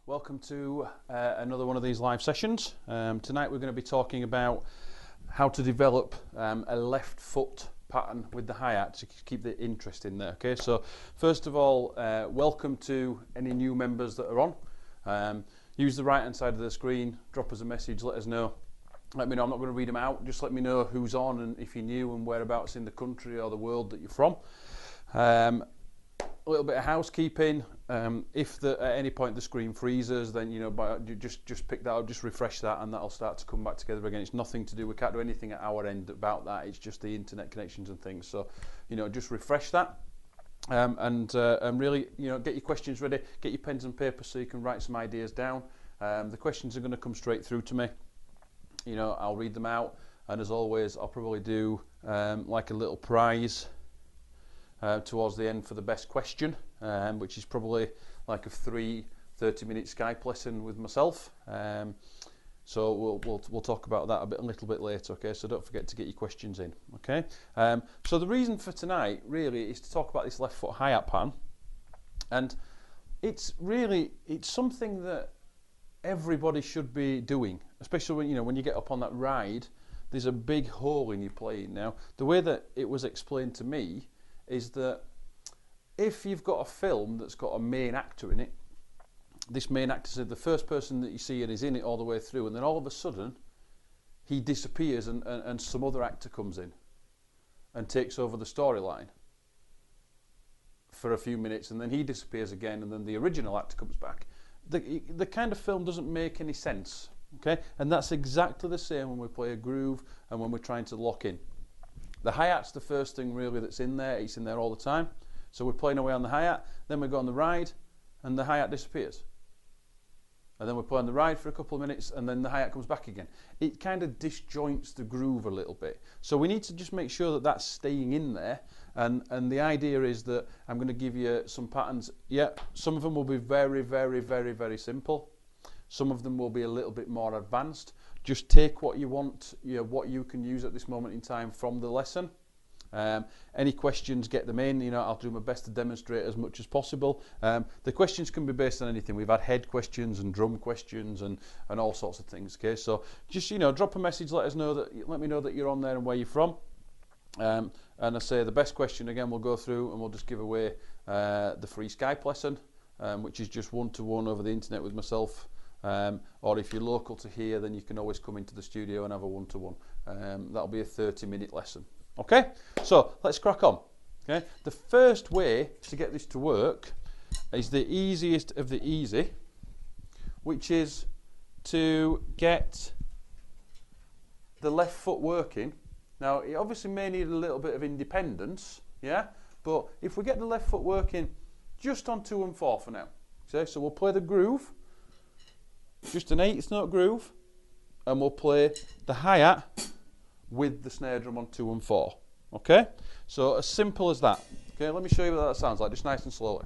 welcome to another one of these live sessions. Tonight we're going to be talking about how to develop a left foot pattern with the hi-hat to keep the interest in there. Okay, so first of all, welcome to any new members that are on. Use the right hand side of the screen, drop us a message, let us know. Let me know, I'm not going to read them out, just let me know who's on and if you're new and whereabouts in the country or the world that you're from. A little bit of housekeeping. If at any point the screen freezes, then you just pick that up, just refresh that, and that'll start to come back together again. It's nothing to do. We can't do anything at our end about that. It's just the internet connections and things. So, just refresh that, and really, get your questions ready. Get your pens and paper so you can write some ideas down. The questions are going to come straight through to me. I'll read them out, and as always, I'll probably do like a little prize towards the end for the best question, which is probably like a 30-minute Skype lesson with myself. So we'll talk about that a little bit later. Okay, so don't forget to get your questions in. Okay, so the reason for tonight really is to talk about this left foot hi-hat pattern, and it's something that everybody should be doing, especially when you get up on that ride. There's a big hole in your playing. Now, the way that it was explained to me is that if you've got a film that's got a main actor in it, this main actor is the first person that you see and is in it all the way through, and then all of a sudden he disappears and some other actor comes in and takes over the storyline for a few minutes, and then he disappears again, and then the original actor comes back. The kind of film doesn't make any sense, okay? And that's exactly the same when we play a groove and when we're trying to lock in. The hi-hat's the first thing really that's in there. It's in there all the time. So we're playing away on the hi-hat, then we go on the ride, and the hi-hat disappears. And then we play on the ride for a couple of minutes, and then the hi-hat comes back again. It kind of disjoints the groove a little bit. So we need to just make sure that that's staying in there. And the idea is that I'm going to give you some patterns. Yeah, some of them will be very, very, very, very simple. Some of them will be a little bit more advanced. Just take what you want, what you can use at this moment in time from the lesson. Any questions, get them in. I'll do my best to demonstrate as much as possible. The questions can be based on anything. We've had head questions and drum questions and all sorts of things. Okay, so just drop a message, let me know that you're on there and where you're from. And I say the best question again we'll go through, and we'll just give away the free Skype lesson, which is just one-to-one over the internet with myself. Or if you're local to here, then you can always come into the studio and have a one-to-one. That'll be a 30-minute lesson. Okay, so let's crack on. Okay, the first way to get this to work is the easiest of the easy, which is to get the left foot working. Now, it obviously may need a little bit of independence, yeah, but if we get the left foot working just on 2 and 4 for now. Okay, so we'll play the groove, just an 8th note groove, and we'll play the hi-hat with the snare drum on 2 and 4. Okay, so as simple as that. Okay, let me show you what that sounds like, just nice and slowly.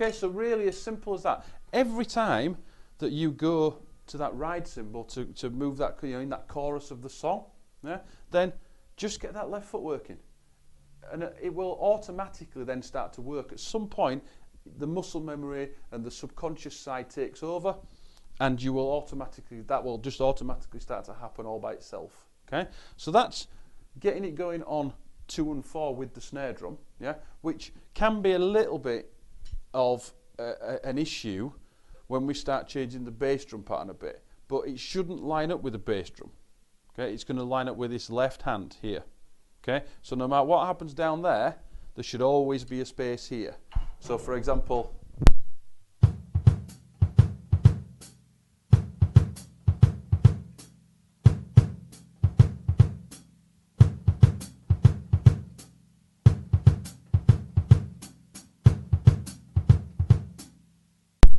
Okay, so really as simple as that. Every time that you go to that ride cymbal to move that, in that chorus of the song, yeah, then just get that left foot working. And it will automatically then start to work. At some point, the muscle memory and the subconscious side takes over, and that will just automatically start to happen all by itself. Okay, so that's getting it going on 2 and 4 with the snare drum, yeah, which can be a little bit of an issue when we start changing the bass drum pattern a bit, but it shouldn't line up with the bass drum. Okay, it's going to line up with this left hand here. Okay, so no matter what happens down there, there should always be a space here. So for example,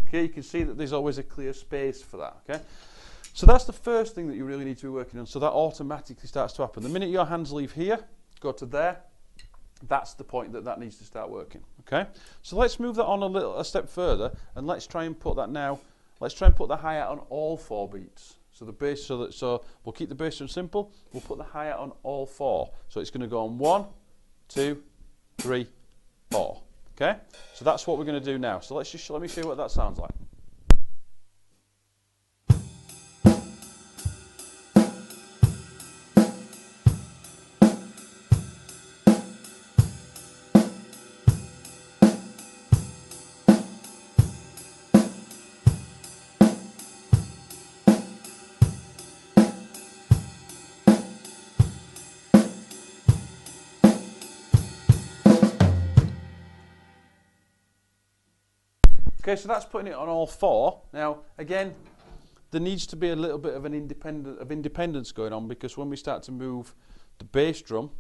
Okay, you can see that there's always a clear space for that. Okay, so that's the first thing that you really need to be working on. So that automatically starts to happen. The minute your hands leave here, go to there, that's the point that that needs to start working. Okay, so let's move that on a step further, and let's try and put that now. Let's try and put the hi-hat on all 4 beats. So the bass, so we'll keep the bass drum simple. We'll put the hi-hat on all 4. So it's going to go on 1, 2, 3, 4. Okay, so that's what we're going to do now. So let me show you what that sounds like. Okay, so that's putting it on all 4. Now, again, there needs to be a little bit of independence going on, because when we start to move the bass drum,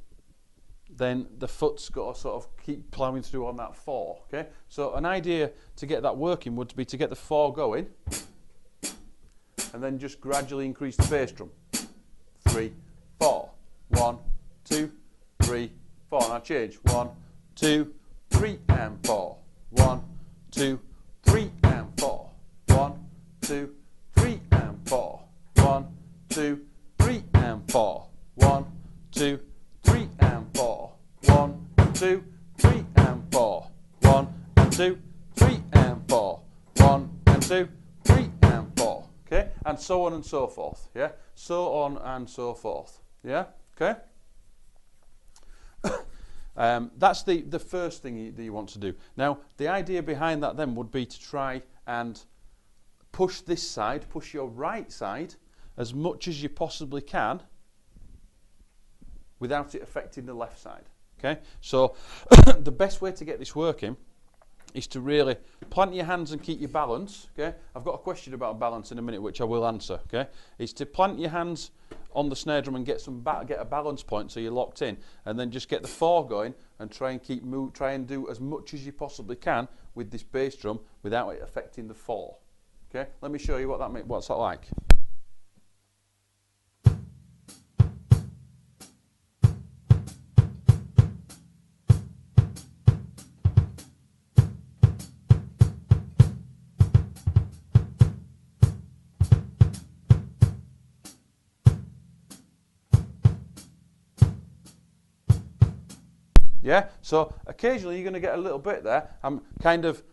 then the foot's got to sort of keep ploughing through on that 4. Okay, so an idea to get that working would be to get the 4 going, and then just gradually increase the bass drum. 3, 4. 1, 2, 3, 4. Now change. 1, 2, 3, and 4. 1, 2, 3 and 4. 1, 2, 3 and 4. 1, 2, 3 and 4. 1, 2, 3 and 4. 1, 2, 3 and 4. 1 and 2, 3 and 4. 1 and 2, 3 and 4. Okay, and so on and so forth. Yeah, so on and so forth. Yeah, okay. That's the first thing that you want to do. Now, the idea behind that then would be to try and push this side, push your right side as much as you possibly can without it affecting the left side. Okay, so the best way to get this working is to really plant your hands and keep your balance. Okay, I've got a question about balance in a minute, which I will answer. Okay, is to plant your hands on the snare drum and get a balance point so you're locked in, and then just get the 4 going and try and do as much as you possibly can with this bass drum without it affecting the 4. Okay, let me show you what's that like. Yeah, so occasionally you're going to get a little bit there. I'm kind of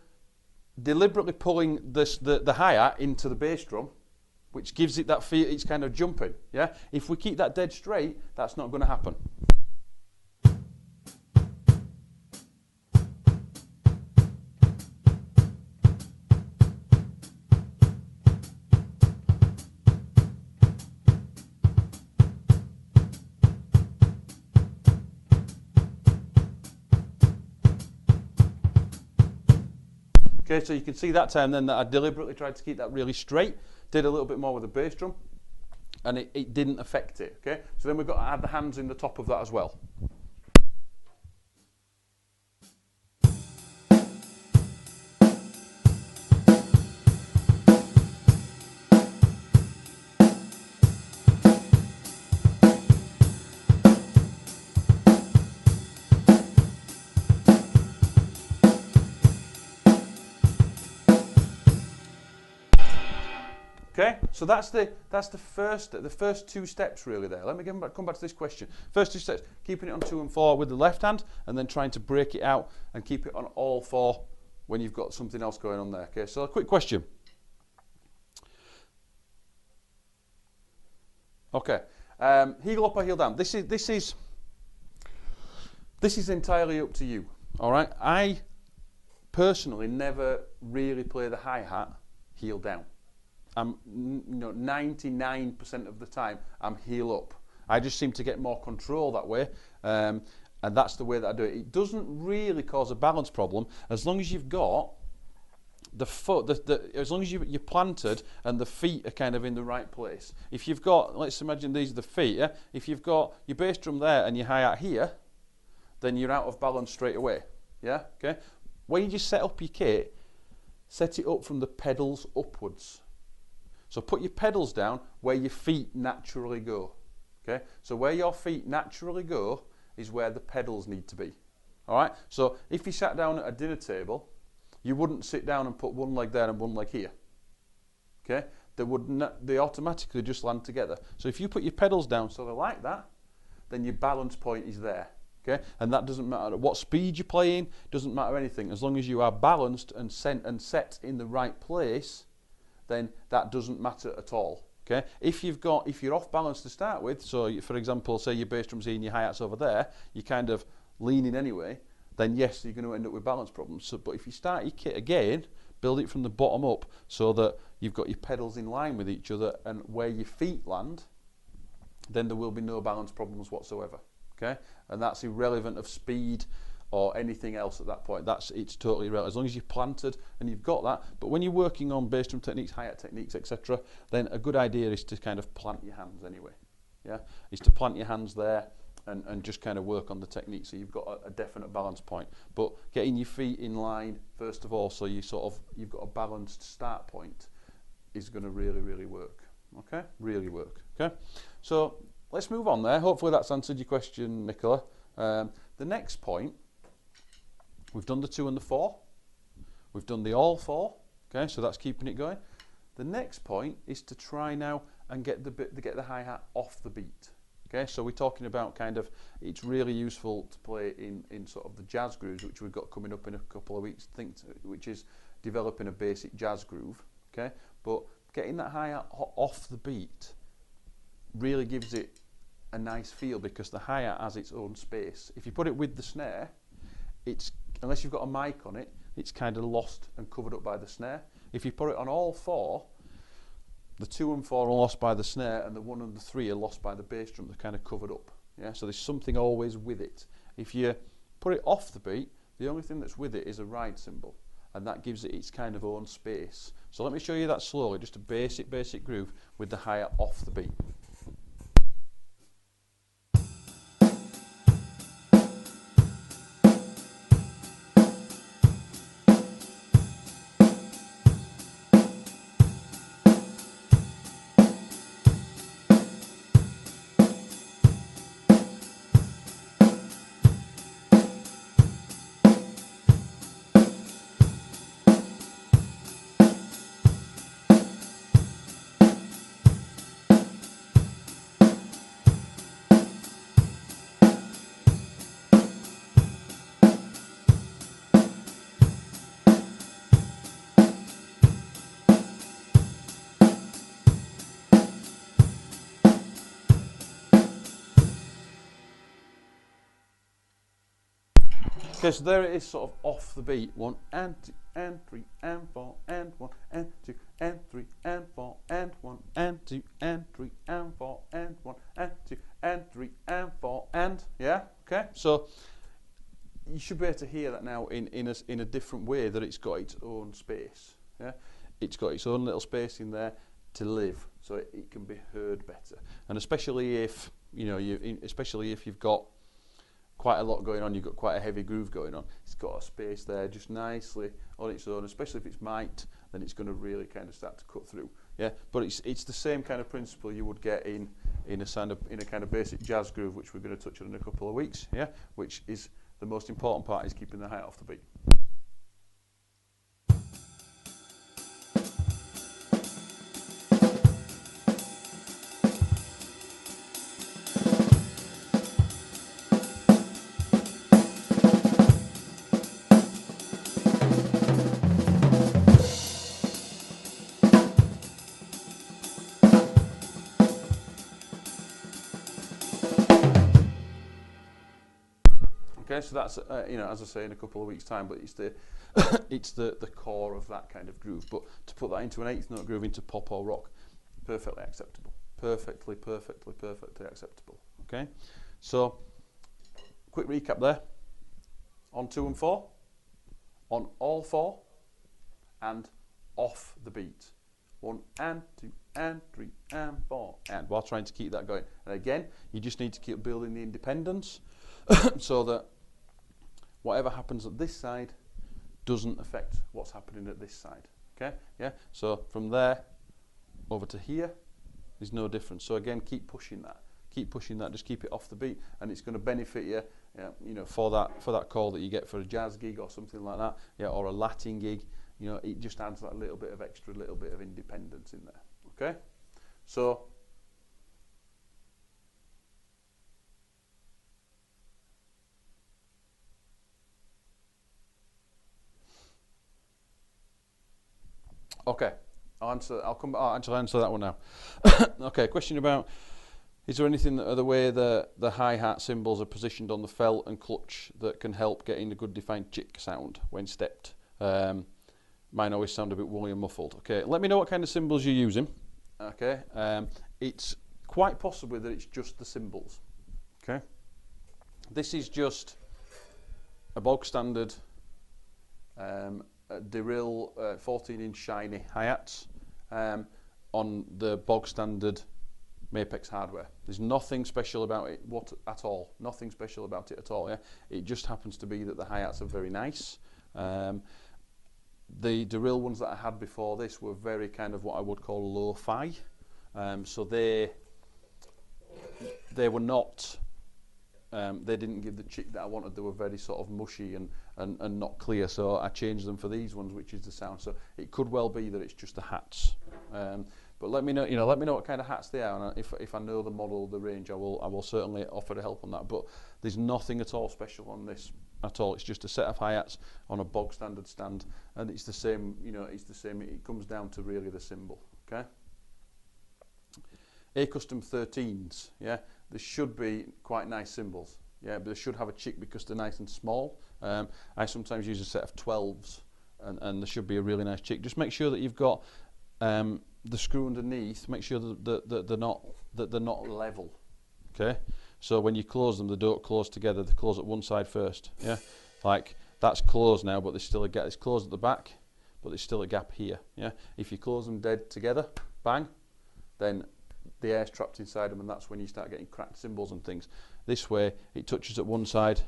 deliberately pulling the hi-hat into the bass drum, which gives it that feel. It's kind of jumping. Yeah, if we keep that dead straight, that's not going to happen. Okay, so you can see that time then that I deliberately tried to keep that really straight, did a little bit more with the bass drum, and it didn't affect it. Okay, so then we've got to add the hands in the top of that as well. Okay, so that's the first 2 steps really there. Let me come back to this question. First 2 steps: keeping it on 2 and 4 with the left hand, and then trying to break it out and keep it on all 4 when you've got something else going on there. Okay, so a quick question. Okay, heel up or heel down. This is entirely up to you. All right, I personally never really play the hi-hat heel down. I'm 99% of the time I'm heel up. I just seem to get more control that way, and that's the way that I do it. It doesn't really cause a balance problem as long as you've got the foot, as long as you're planted and the feet are kind of in the right place. If you've got, let's imagine these are the feet. Yeah? If you've got your bass drum there and your hi-hat here, then you're out of balance straight away. Yeah. Okay. When you just set up your kit, set it up from the pedals upwards. So put your pedals down where your feet naturally go. Okay, so where your feet naturally go is where the pedals need to be. All right, so if you sat down at a dinner table, you wouldn't sit down and put one leg there and one leg here. Okay, they automatically just land together. So if you put your pedals down so they're like that, then your balance point is there. Okay, and that doesn't matter what speed you're playing, doesn't matter anything. As long as you are balanced and set in the right place, then that doesn't matter at all. Okay, if you're off balance to start with, so for example, say your bass drum's here and your hi-hat's over there, you're kind of leaning anyway, then yes, you're going to end up with balance problems. So, but if you start your kit again, build it from the bottom up so that you've got your pedals in line with each other and where your feet land, then there will be no balance problems whatsoever. Okay, and that's irrelevant of speed or anything else at that point. It's totally irrelevant as long as you've planted and you've got that. But when you're working on bass drum techniques, hi-hat techniques, etc., then a good idea is to kind of plant your hands anyway. Yeah, is to plant your hands there and just kind of work on the technique so you've got a definite balance point. But getting your feet in line first of all, so you've got a balanced start point, is going to really work. Okay, really work. Okay, so let's move on there. Hopefully that's answered your question, Nicola. The next point, we've done the 2 and the 4. We've done the all 4. Okay, so that's keeping it going. The next point is to try now and get the hi-hat off the beat. Okay, so we're talking about kind of, it's really useful to play in sort of the jazz grooves, which we've got coming up in a couple of weeks, which is developing a basic jazz groove. Okay, but getting that hi-hat off the beat really gives it a nice feel because the hi-hat has its own space. If you put it with the snare, unless you've got a mic on it, it's kind of lost and covered up by the snare. If you put it on all 4, the 2 and 4 are lost by the snare and the 1 and the 3 are lost by the bass drum. They're kind of covered up. Yeah, so there's something always with it. If you put it off the beat, the only thing that's with it is a ride cymbal, and that gives it its kind of own space. So let me show you that slowly, just a basic groove with the hi-hat off the beat. Okay, so there it is, sort of off the beat. 1 and 2 and 3 and 4 and 1 and 2 and 3 and 4 and 1 and 2 and 3 and 4 and 1 and 2 and 3 and 4 and, yeah, okay. So you should be able to hear that now in a different way, that it's got its own space. Yeah, it's got its own little space in there to live, so it can be heard better. And especially if especially if you've got quite a lot going on, you've got quite a heavy groove going on, it's got a space there just nicely on its own, especially if it's mic'd, then it's going to really kind of start to cut through. Yeah, but it's the same kind of principle you would get in a kind of basic jazz groove, which we're going to touch on in a couple of weeks. Yeah, which is the most important part, is keeping the hi-hat off the beat. Okay, so that's as I say, in a couple of weeks' time, but it's the it's the core of that kind of groove. But to put that into an 8th note groove, into pop or rock, perfectly acceptable, perfectly acceptable. Okay, so quick recap there: on 2 and 4, on all 4, and off the beat. 1 and 2 and 3 and 4 and, while trying to keep that going. And again, you just need to keep building the independence so that whatever happens at this side doesn't affect what's happening at this side. Okay, yeah. So from there over to here, there's no difference. So again, keep pushing that. Keep pushing that. Just keep it off the beat, and it's going to benefit you. You know, for that call that you get for a jazz gig or something like that. Yeah, or a Latin gig. You know, it just adds that little bit of extra, little bit of independence in there. Okay, so. Okay, I'll come back. I'll actually answer that one now. Okay, question about: is there anything the way the hi-hat cymbals are positioned on the felt and clutch that can help getting a good defined chick sound when stepped? Mine always sound a bit woolly and muffled. Okay, let me know what kind of cymbals you're using. Okay, it's quite possibly that it's just the cymbals. Okay, this is just a bog standard DeRill 14-inch shiny hi-hats on the bog standard Mapex hardware. There's nothing special about it at all. Nothing special about it at all. Yeah, it just happens to be that the hi-hats are very nice. The DeRill ones that I had before this were very kind of what I would call lo-fi. So they were not. They didn't give the chick that I wanted. They were very sort of mushy and not clear. So I changed them for these ones, which is the sound. So it could well be that it's just the hats. But let me know. Let me know what kind of hats they are, and if I know the model, the range, I will certainly offer to help on that. But there's nothing at all special on this at all. It's just a set of hi-hats on a bog standard stand, and it's the same. It's the same. It comes down to really the cymbal. Okay. A-Custom 13s. Yeah. There should be quite nice cymbals, yeah, but they should have a chick because they're nice and small. I sometimes use a set of 12s, and there should be a really nice chick. Just make sure that you've got the screw underneath. Make sure that they're not level. Okay, so when you close them, they don't close together. They close at one side first. Yeah, like that's closed now, but there's still a gap. It's closed at the back, but there's still a gap here. Yeah, if you close them dead together, bang, then the air's trapped inside them, and that's when you start getting cracked cymbals and things. This way, it touches at one side,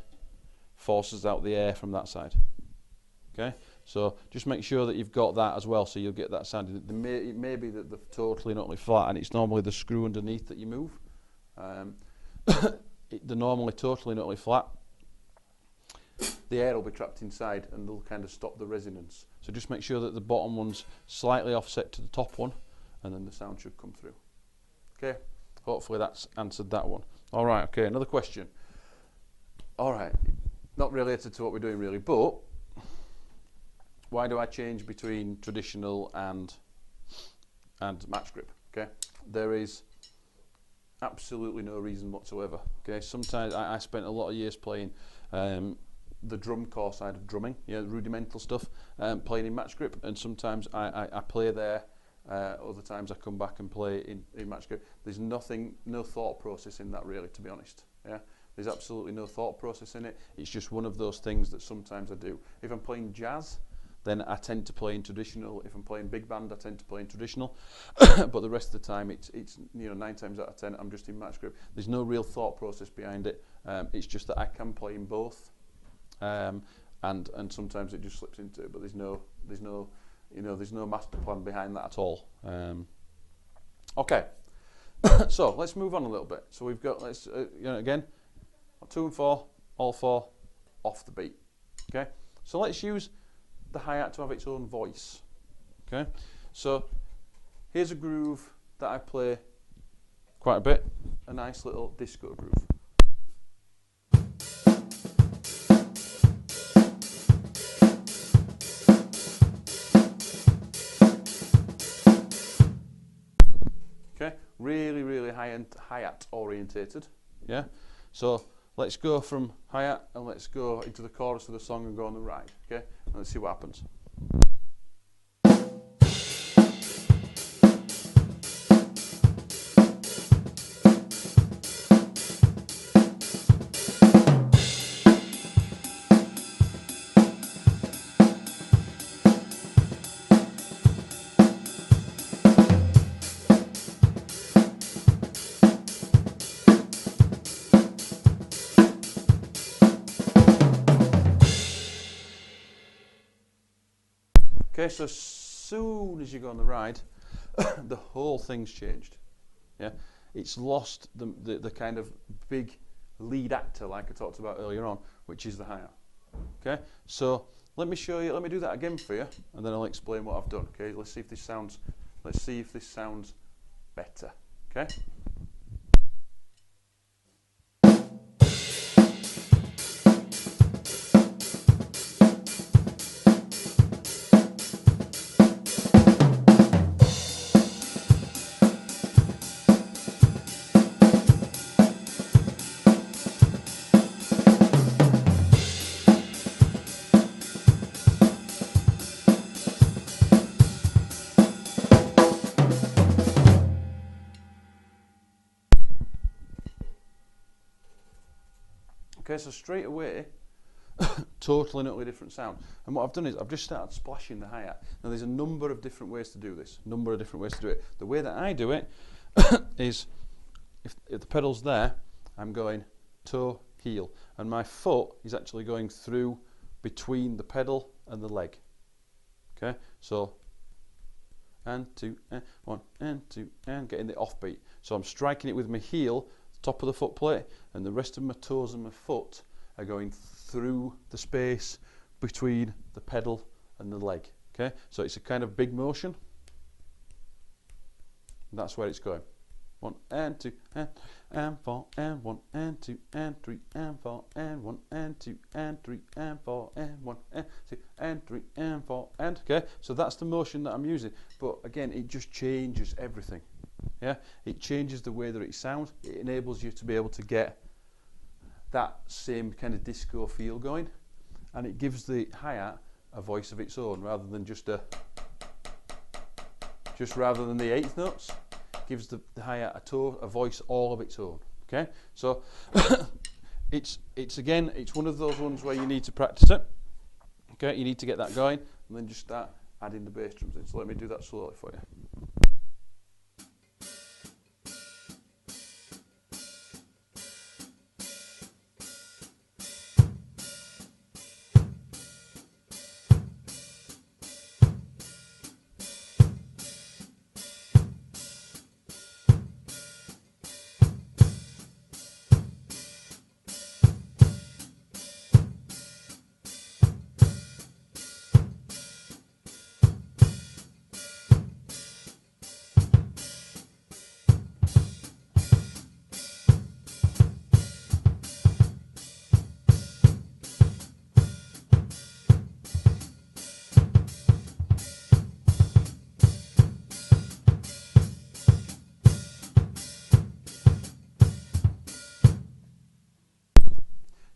forces out the air from that side. Okay, so just make sure that you've got that as well, so you'll get that sound. It may be that they're totally not flat, and it's normally the screw underneath that you move. They're normally totally not flat. The air will be trapped inside, and they'll kind of stop the resonance. So just make sure that the bottom one's slightly offset to the top one, and then the sound should come through. Okay, hopefully that's answered that one. All right, okay, another question. All right, not related to what we're doing really, but why do I change between traditional and match grip? Okay, there is absolutely no reason whatsoever. Okay, sometimes I spent a lot of years playing the drum core side of drumming, rudimental stuff, playing in match grip, and sometimes I play there. Other times I come back and play in match grip. There's no thought process in that really, to be honest. Yeah, there's absolutely no thought process in it. It's just one of those things that sometimes I do. If I'm playing jazz, then I tend to play in traditional. If I'm playing big band, I tend to play in traditional. But the rest of the time, it's 9 times out of 10, I'm just in match grip. There's no real thought process behind it. It's just that I can play in both, and sometimes it just slips into it. But there's no master plan behind that at all. Okay, so let's move on a little bit. So we've got again, 2 and 4, all 4, off the beat. Okay, so let's use the hi-hat to have its own voice. Okay, so here's a groove that I play quite a bit, a nice little disco groove. Really hi-hat orientated. Yeah, so let's go from hi-hat and let's go into the chorus of the song and go on the right. Okay, and let's see what happens. Okay, so as soon as you go on the ride, the whole thing's changed. Yeah, it's lost the kind of big lead actor like I talked about earlier on, which is the hi-hat. Okay, so let me show you. Let me do that again for you, and then I'll explain what I've done. Okay, let's see if this sounds. Let's see if this sounds better. Okay. Okay, so straight away, totally and utterly different sound. And what I've done is I've just started splashing the hi-hat. Now there's a number of different ways to do this, number of different ways to do it. The way that I do it is, if the pedal's there, I'm going toe, heel, and my foot is actually going through between the pedal and the leg. Okay, so and two, and one, and two, and getting the offbeat. So I'm striking it with my heel, top of the foot plate, and the rest of my toes and my foot are going through the space between the pedal and the leg. Okay, so it's a kind of big motion. That's where it's going. 1 and 2 and 4 and 1 and 2 and 3 and 4 and 1 and 2 and 3 and 4 and 1 and 2 and 3 and 4 and okay. So that's the motion that I'm using. But again, it just changes everything. Yeah, it changes the way that it sounds. It enables you to be able to get that same kind of disco feel going, and it gives the hi-hat a voice of its own rather than rather than the eighth notes. Gives the hi-hat a voice all of its own. Okay, so it's one of those ones where you need to practice it. Okay, you need to get that going, and then just start adding the bass drums in. So let me do that slowly for you.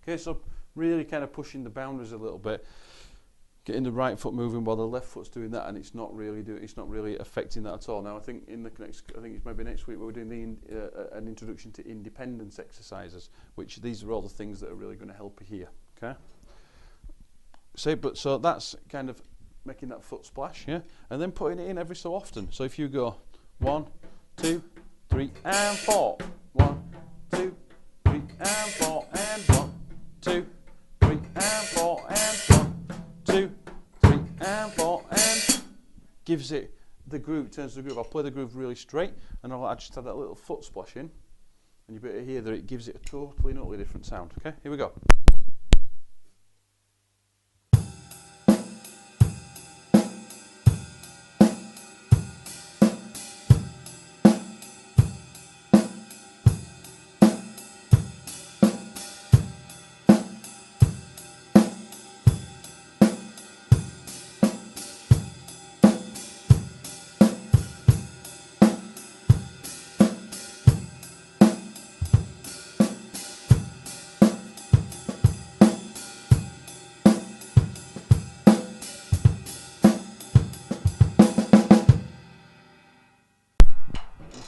Okay, so really kind of pushing the boundaries a little bit, getting the right foot moving while the left foot's doing that, and it's not really affecting that at all. Now I think it's maybe next week we're doing an introduction to independence exercises, which these are all the things that are really going to help you here. Okay. So that's kind of making that foot splash, yeah, and then putting it in every so often. So if you go 1, 2, 3 and 4, 1, 2, 3 and 4 and 1, 2, 3 and 4 and 1, 2, 3 and 4 and gives it the groove, turns the groove. I'll play the groove really straight, and I'll just have that little foot splash in, and you better hear that it gives it a totally different sound. Okay, here we go.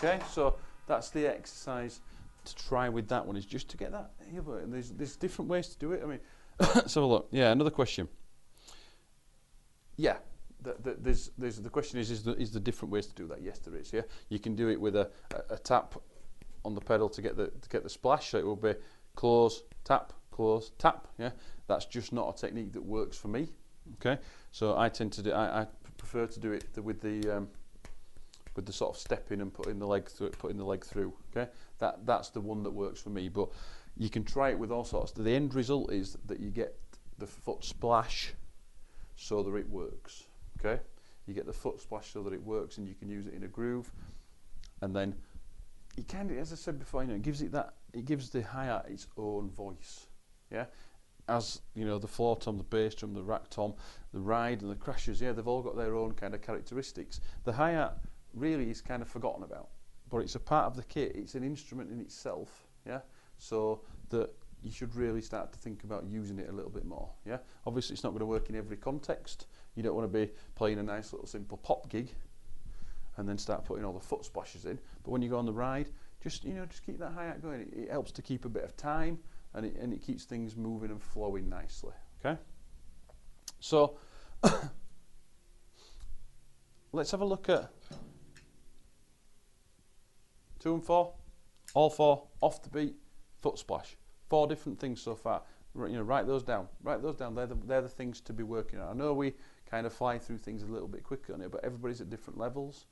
Okay, so that's the exercise to try with that one, is just to get that. There's different ways to do it. I mean, let's have a look. Yeah, another question. Yeah, the question is the different ways to do that? Yes, there is. Yeah, you can do it with a tap on the pedal to get the splash. So it will be close, tap, close, tap. Yeah, that's just not a technique that works for me. Okay, so I tend to do. I prefer to do it with the sort of stepping and putting the leg through. Okay, that's the one that works for me. But you can try it with all sorts. The end result is that you get the foot splash, so that it works. Okay, you get the foot splash so that it works, and you can use it in a groove, and then it kind of, as I said before, it gives the hi-hat its own voice. Yeah. As you know, the floor tom, the bass drum, the rack tom, the ride and the crashes, yeah, they've all got their own kind of characteristics. The hi-hat really is kind of forgotten about, but it's a part of the kit. It's an instrument in itself, yeah, so that you should really start to think about using it a little bit more, yeah. Obviously it's not going to work in every context. You don't want to be playing a nice little simple pop gig and then start putting all the foot splashes in, but when you go on the ride, just keep that hi-hat going. It helps to keep a bit of time, and it keeps things moving and flowing nicely. Okay, so let's have a look at 2 and 4, all 4 off the beat foot splash. 4 different things so far. Write those down. Write those down. They're the things to be working on. I know we kind of fly through things a little bit quicker on it, but everybody's at different levels.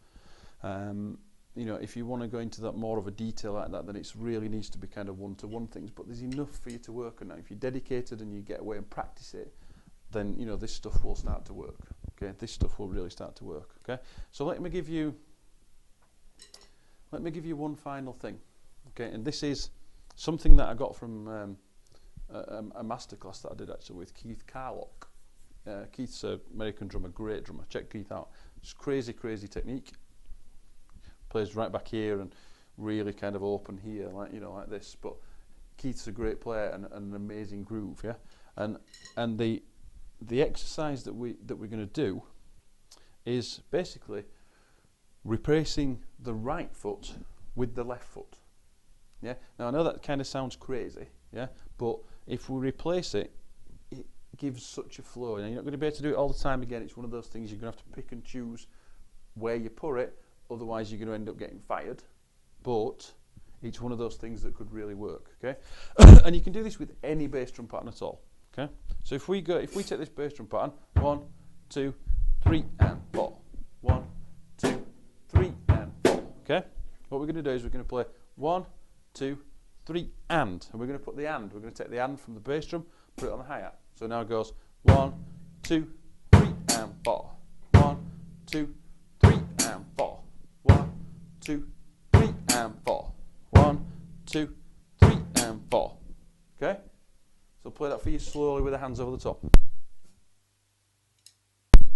If you want to go into that more of a detail like that, then it really needs to be kind of one-to-one things. But there's enough for you to work on now. If you're dedicated and you get away and practice it, then this stuff will start to work. Okay, this stuff will really start to work. Okay, so let me give you one final thing. Okay, and this is something that I got from a masterclass that I did actually with Keith Carlock. Keith's an American drummer, great drummer. Check Keith out. It's crazy technique. Plays right back here and really kind of open here, like this. But Keith's a great player and an amazing groove, yeah. And the exercise that we're going to do is basically replacing the right foot with the left foot. Yeah. Now I know that kind of sounds crazy, yeah. But if we replace it, it gives such a flow. Now you're not going to be able to do it all the time. Again, it's one of those things you're going to have to pick and choose where you put it. Otherwise you're going to end up getting fired, but it's one of those things that could really work. Okay, and you can do this with any bass drum pattern at all. Okay, so if we take this bass drum pattern, 1, 2, 3 and 4, 1, 2, 3 and 4. Okay, what we're going to do is we're going to play 1, 2, 3 and we're going to put the and. We're going to take the and from the bass drum, put it on the hi-hat. So now it goes 1, 2, 3 and 4, 1, 2, 3 and 4. 1, 2, 3 and 4. 1, 2, 3 and 4. Okay? So play that for you slowly with the hands over the top.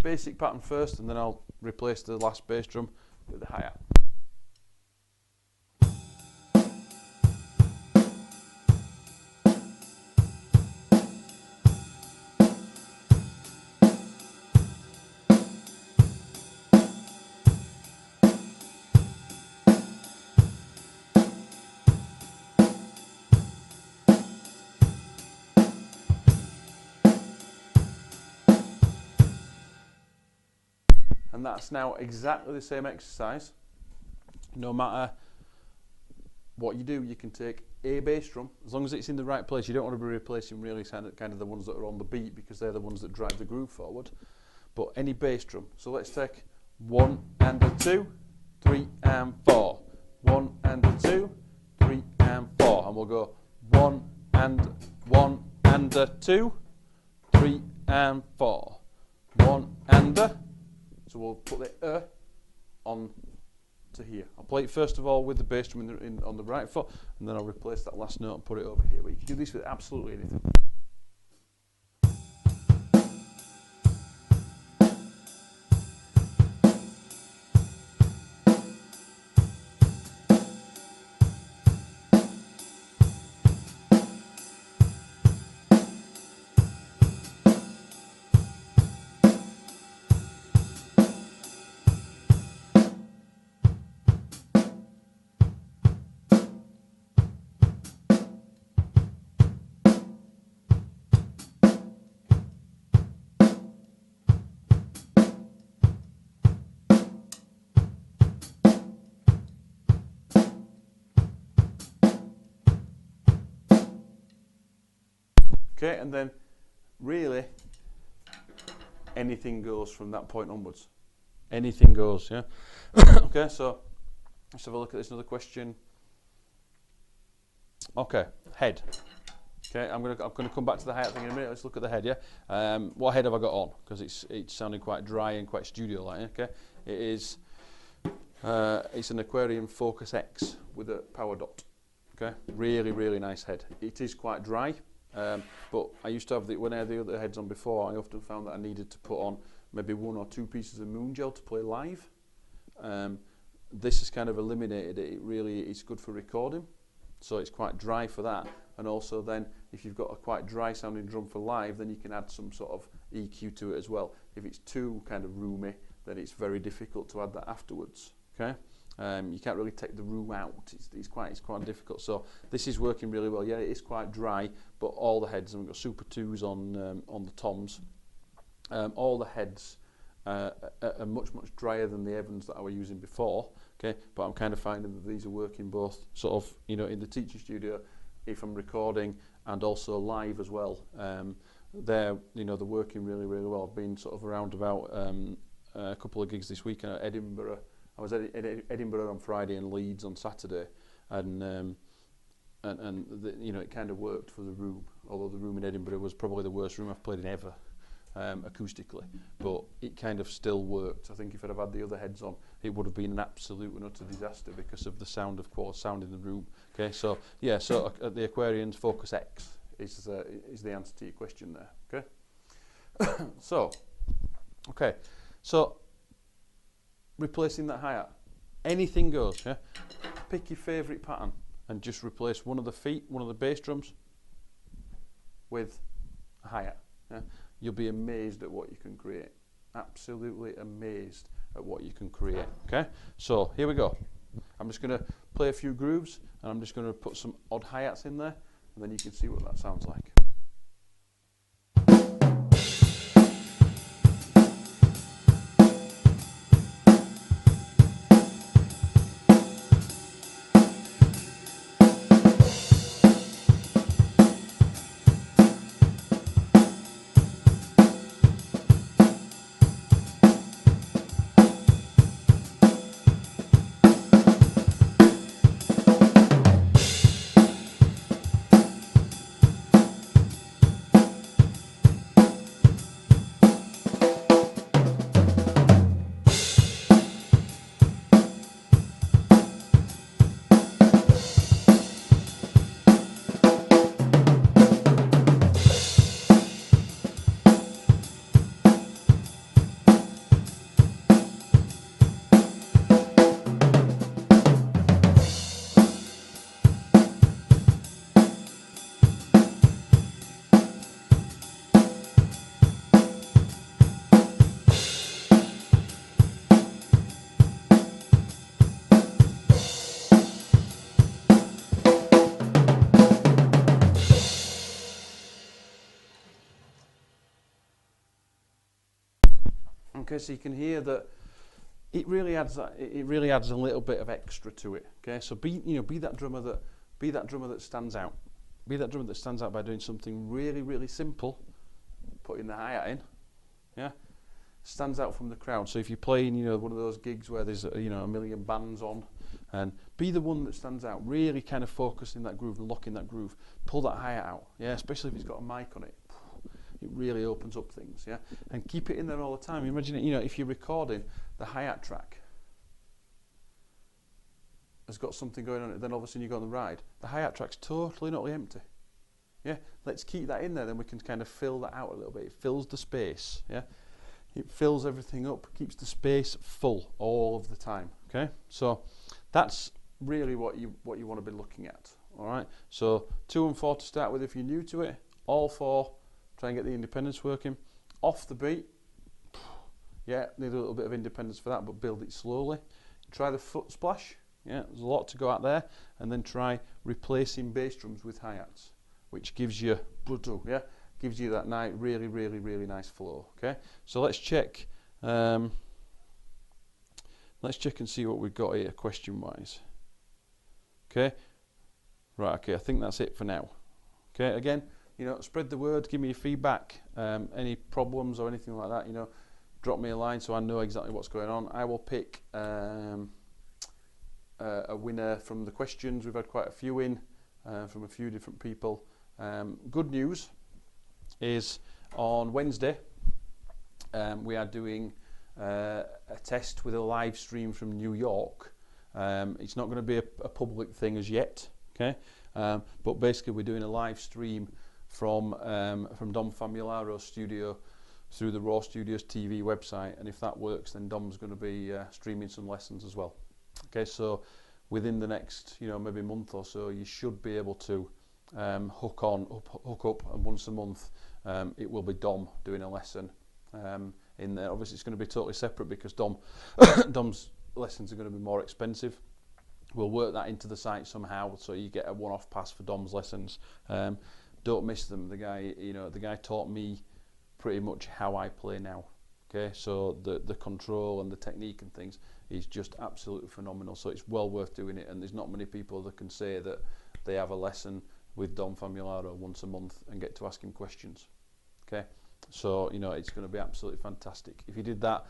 Basic pattern first, and then I'll replace the last bass drum with the hi-hat. And that's now exactly the same exercise. No matter what you do, you can take a bass drum, as long as it's in the right place. You don't want to be replacing really kind of the ones that are on the beat, because they're the ones that drive the groove forward. But any bass drum. So let's take 1 and a 2, 3 and 4. 1 and a 2, 3 and 4. And we'll go 1 and a 2, 3 and 4. 1 and a. So we'll put the on to here. I'll play it first of all with the bass drum on the right foot, and then I'll replace that last note and put it over here. But you can do this with absolutely anything. Okay, and then really anything goes from that point onwards. Anything goes, yeah. Okay, so let's have a look at this. Another question. Okay, head. Okay, I'm gonna come back to the hi-hat thing in a minute. Let's look at the head. Yeah. What head have I got on? Because it's sounding quite dry and quite studio-like. Okay. It is. It's an Aquarian Focus X with a power dot. Okay. Really, really nice head. It is quite dry, but I used to have when I had the other heads on before. I often found that I needed to put on maybe 1 or 2 pieces of moon gel to play live. This has kind of eliminated it. It really is good for recording. So it's quite dry for that, and also then if you've got a quite dry sounding drum for live, then you can add some sort of EQ to it as well. If it's too kind of roomy, then it's very difficult to add that afterwards. Okay, you can't really take the room out. It's quite difficult. So this is working really well. Yeah, it is quite dry, but all the heads, and we've got Super 2s on the toms. All the heads are much drier than the Evans that I was using before. Okay, but I'm kind of finding that these are working both sort of, you know, in the teaching studio, if I'm recording, and also live as well. They're working really well. I've been sort of around about a couple of gigs this week at Edinburgh. I was at Edinburgh on Friday and Leeds on Saturday, and it kind of worked for the room. Although the room in Edinburgh was probably the worst room I've played in ever. Acoustically, but it kind of still worked. I think if I'd have had the other heads on, it would have been an absolute and utter disaster because of the sound in the room. Okay, so yeah, so the Aquarian's Focus X is the answer to your question there. Okay, so replacing that hi-hat, anything goes. Yeah, pick your favourite pattern and just replace one of the feet, one of the bass drums, with a hi-hat. Yeah. You'll be amazed at what you can create. Absolutely amazed at what you can create. Okay, so here we go. I'm just going to play a few grooves, and I'm just going to put some odd hi-hats in there, and then you can see what that sounds like. Okay, so you can hear that it really adds a little bit of extra to it. Okay, so be that drummer that stands out. Be that drummer that stands out by doing something really simple, putting the hi-hat in. Yeah, stands out from the crowd. So if you're playing, one of those gigs where there's a million bands on, and be the one that stands out. Really kind of focus in that groove and lock in that groove. Pull that hi-hat out. Yeah, especially if it's got a mic on it. It really opens up things, yeah? And keep it in there all the time. Imagine it, if you're recording, the hi-hat track has got something going on it, then all of a sudden you go on the ride. The hi-hat track's totally not empty. Yeah? Let's keep that in there, then we can kind of fill that out a little bit. It fills the space, yeah? It fills everything up, keeps the space full all of the time, okay? So that's really what you want to be looking at, all right? So 2 and 4 to start with if you're new to it, all 4. Try and get the independence working. Off the beat, yeah, need a little bit of independence for that, but build it slowly. Try the foot splash, yeah, there's a lot to go out there, and then try replacing bass drums with hi-hats, which gives you, gives you that really nice flow. Okay, so let's check. Let's check and see what we've got here, question-wise. Okay, right. Okay, I think that's it for now. Okay, again. you know, spread the word, give me your feedback, any problems or anything like that, you know, drop me a line so I know exactly what's going on. I will pick a winner from the questions. We've had quite a few in from a few different people. Good news is on Wednesday we are doing a test with a live stream from New York. It's not going to be a public thing as yet, okay? But basically we're doing a live stream from Dom Famularo's studio through the Raw Studios TV website, and if that works, then Dom's going to be streaming some lessons as well. Okay, so within the next, you know, maybe month or so, you should be able to hook up, and once a month it will be Dom doing a lesson in there. Obviously it's going to be totally separate because Dom's lessons are going to be more expensive. We'll work that into the site somehow, so you get a one-off pass for Dom's lessons. Don't miss them. The guy taught me pretty much how I play now. Okay, so the control and the technique and things is just absolutely phenomenal. So it's well worth doing it, and there's not many people that can say that they have a lesson with Dom Famularo once a month and get to ask him questions. Okay, so you know it's going to be absolutely fantastic. If you did that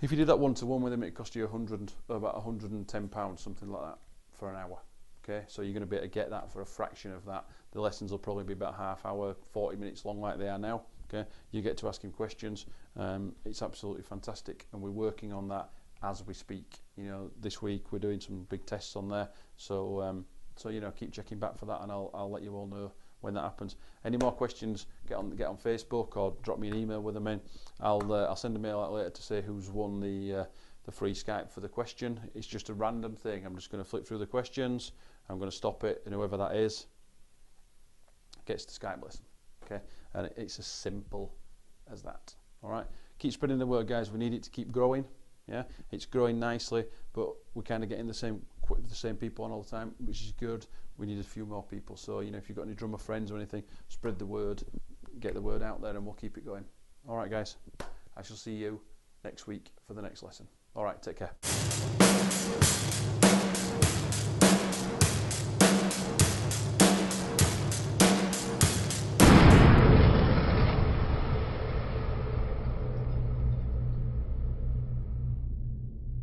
one-to-one with him, it cost you about £110, something like that, for an hour. Okay, so you're going to be able to get that for a fraction of that. The lessons will probably be about half hour, 40 minutes long, like they are now. Okay, you get to ask him questions. It's absolutely fantastic, and we're working on that as we speak. You know, this week we're doing some big tests on there. So you know, keep checking back for that, and I'll let you all know when that happens. Any more questions, get on Facebook or drop me an email with them in. I'll send a mail out later to say who's won the free Skype for the question. It's just a random thing. I'm just going to flip through the questions. I'm going to stop it, and whoever that is gets the Skype lesson. Okay, and it's as simple as that. All right, keep spreading the word, guys. We need it to keep growing. Yeah, it's growing nicely, but we're kind of getting the same people on all the time, which is good. We need a few more people. So you know, if you've got any drummer friends or anything, spread the word, get the word out there, and we'll keep it going. All right, guys. I shall see you next week for the next lesson. All right, take care.